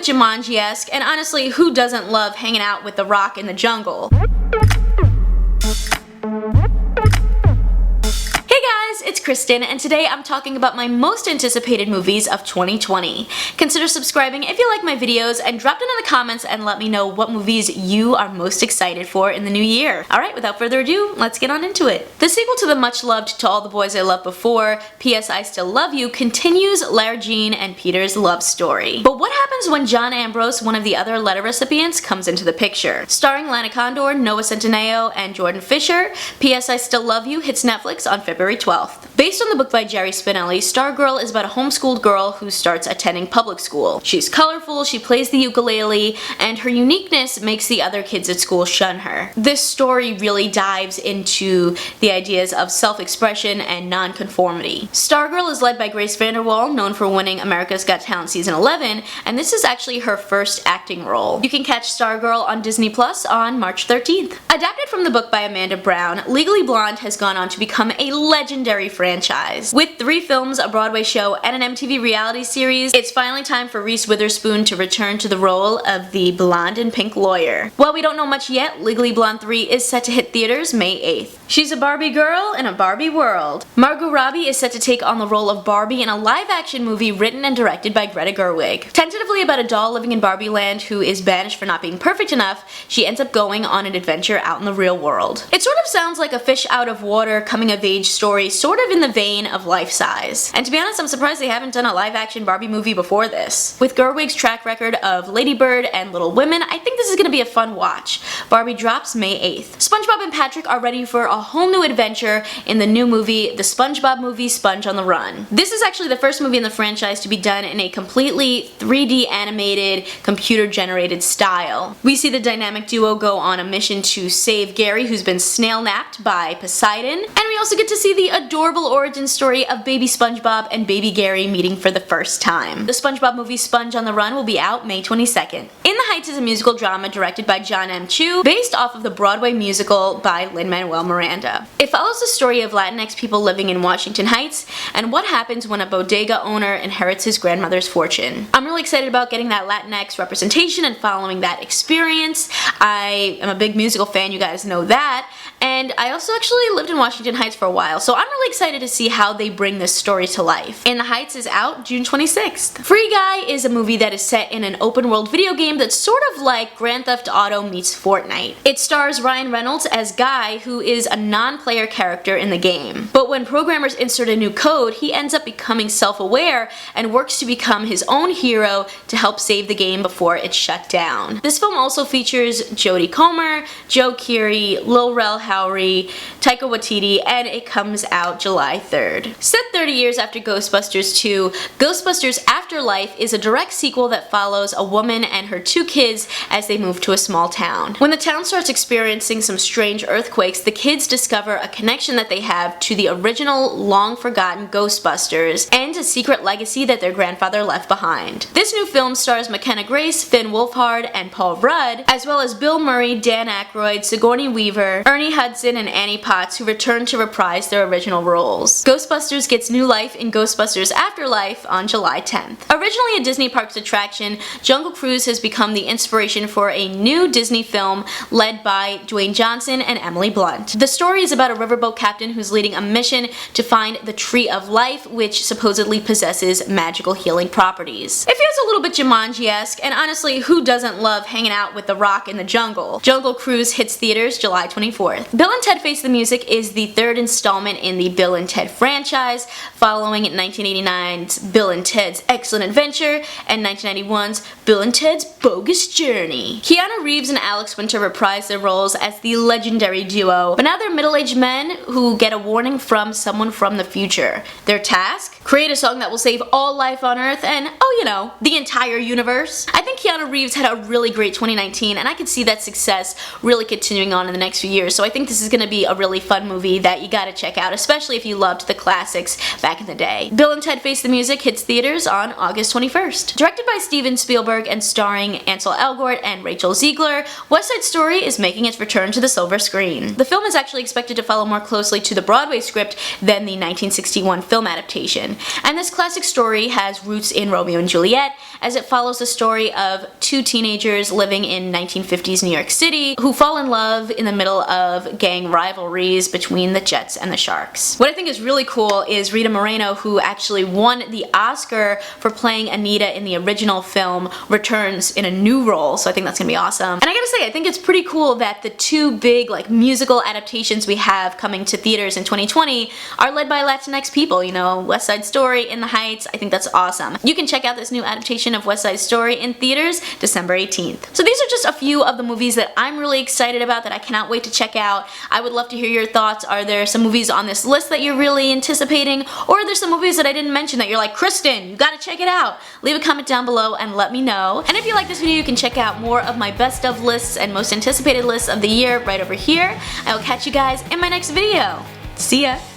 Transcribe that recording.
bit Jumanji-esque, and honestly, who doesn't love hanging out with The Rock in the jungle? It's Kristen, and today I'm talking about my most anticipated movies of 2020. Consider subscribing if you like my videos, and drop down in the comments and let me know what movies you are most excited for in the new year. Alright, without further ado, let's get on into it. The sequel to the much-loved To All the Boys I Loved Before, P.S. I Still Love You, continues Lara Jean and Peter's love story. But what happens when John Ambrose, one of the other letter recipients, comes into the picture? Starring Lana Condor, Noah Centineo, and Jordan Fisher, P.S. I Still Love You hits Netflix on February 12th. Based on the book by Jerry Spinelli, Stargirl is about a homeschooled girl who starts attending public school. She's colorful, she plays the ukulele, and her uniqueness makes the other kids at school shun her. This story really dives into the ideas of self-expression and non-conformity. Stargirl is led by Grace VanderWaal, known for winning America's Got Talent Season 11, and this is actually her first acting role. You can catch Stargirl on Disney Plus on March 13th. Adapted from the book by Amanda Brown, Legally Blonde has gone on to become a legendary franchise. With 3 films, a Broadway show, and an MTV reality series, it's finally time for Reese Witherspoon to return to the role of the blonde and pink lawyer. While we don't know much yet, Legally Blonde 3 is set to hit theaters May 8th. She's a Barbie girl in a Barbie world. Margot Robbie is set to take on the role of Barbie in a live-action movie written and directed by Greta Gerwig. Tentatively about a doll living in Barbie land who is banished for not being perfect enough, she ends up going on an adventure out in the real world. It sort of sounds like a fish out of water coming-of-age story, sort of in the vein of Life Size. And to be honest, I'm surprised they haven't done a live-action Barbie movie before this. With Gerwig's track record of Lady Bird and Little Women, I think this is gonna be a fun watch. Barbie drops May 8th. SpongeBob and Patrick are ready for a whole new adventure in the new movie, The SpongeBob Movie: Sponge on the Run. This is actually the first movie in the franchise to be done in a completely 3D animated, computer-generated style. We see the dynamic duo go on a mission to save Gary, who's been snail-napped by Poseidon, and we also get to see the adorable origin story of baby SpongeBob and baby Gary meeting for the first time. The SpongeBob movie Sponge on the Run will be out May 22nd. In the Heights is a musical drama directed by John M. Chu, based off of the Broadway musical by Lin-Manuel Miranda. It follows the story of Latinx people living in Washington Heights and what happens when a bodega owner inherits his grandmother's fortune. I'm really excited about getting that Latinx representation and following that experience. I am a big musical fan, you guys know that, and I also actually lived in Washington Heights for a while, so I'm really excited to see how they bring this story to life. In the Heights is out June 26th. Free Guy is a movie that is set in an open world video game that's sort of like Grand Theft Auto meets Fortnite. It stars Ryan Reynolds as Guy, who is a non-player character in the game. But when programmers insert a new code, he ends up becoming self-aware and works to become his own hero to help save the game before it's shut down. This film also features Jodie Comer, Joe Keery, Lil Rel Howery, Taika Waititi, and it comes out July 3rd. Set 30 years after Ghostbusters 2, Ghostbusters Afterlife is a direct sequel that follows a woman and her 2 kids as they move to a small town. When the town starts experiencing some strange earthquakes, the kids discover a connection that they have to the original, long-forgotten Ghostbusters and a secret legacy that their grandfather left behind. This new film stars McKenna Grace, Finn Wolfhard, and Paul Rudd, as well as Bill Murray, Dan Aykroyd, Sigourney Weaver, Ernie Hudson, and Annie Potts, who return to reprise their original roles. Ghostbusters gets new life in Ghostbusters Afterlife on July 10th. Originally a Disney Parks attraction, Jungle Cruise has become the inspiration for a new Disney film led by Dwayne Johnson and Emily Blunt. The story is about a riverboat captain who's leading a mission to find the Tree of Life, which supposedly possesses magical healing properties. It feels a little bit Jumanji-esque, and honestly, who doesn't love hanging out with The Rock in the jungle? Jungle Cruise hits theaters July 24th. Bill and Ted Face the Music is the 3rd installment in the Bill and Ted franchise, following 1989's Bill and Ted's Excellent Adventure and 1991's Bill and Ted's Bogus Journey. Keanu Reeves and Alex Winter reprise their roles as the legendary duo, but now they're middle-aged men who get a warning from someone from the future. Their task? Create a song that will save all life on Earth and, oh you know, the entire universe. I think Keanu Reeves had a really great 2019, and I could see that success really continuing on in the next few years, so I think think this is gonna be a really fun movie that you gotta check out, especially if you loved the classics back in the day. Bill and Ted Face the Music hits theaters on August 21st. Directed by Steven Spielberg and starring Ansel Elgort and Rachel Ziegler, West Side Story is making its return to the silver screen. The film is actually expected to follow more closely to the Broadway script than the 1961 film adaptation, and this classic story has roots in Romeo and Juliet, as it follows the story of two teenagers living in 1950s New York City who fall in love in the middle of gang rivalries between the Jets and the Sharks. What I think is really cool is Rita Moreno, who actually won the Oscar for playing Anita in the original film, returns in a new role, so I think that's gonna be awesome. And I gotta say, I think it's pretty cool that the two big musical adaptations we have coming to theaters in 2020 are led by Latinx people, you know, West Side Story, In the Heights. I think that's awesome. You can check out this new adaptation of West Side Story in theaters December 18th. So these are just a few of the movies that I'm really excited about that I cannot wait to check out. I would love to hear your thoughts. Are there some movies on this list that you're really anticipating, or are there some movies that I didn't mention that you're like, Kristen, you gotta check it out? Leave a comment down below and let me know. And if you like this video, you can check out more of my best of lists and most anticipated lists of the year right over here. I will catch you guys in my next video. See ya!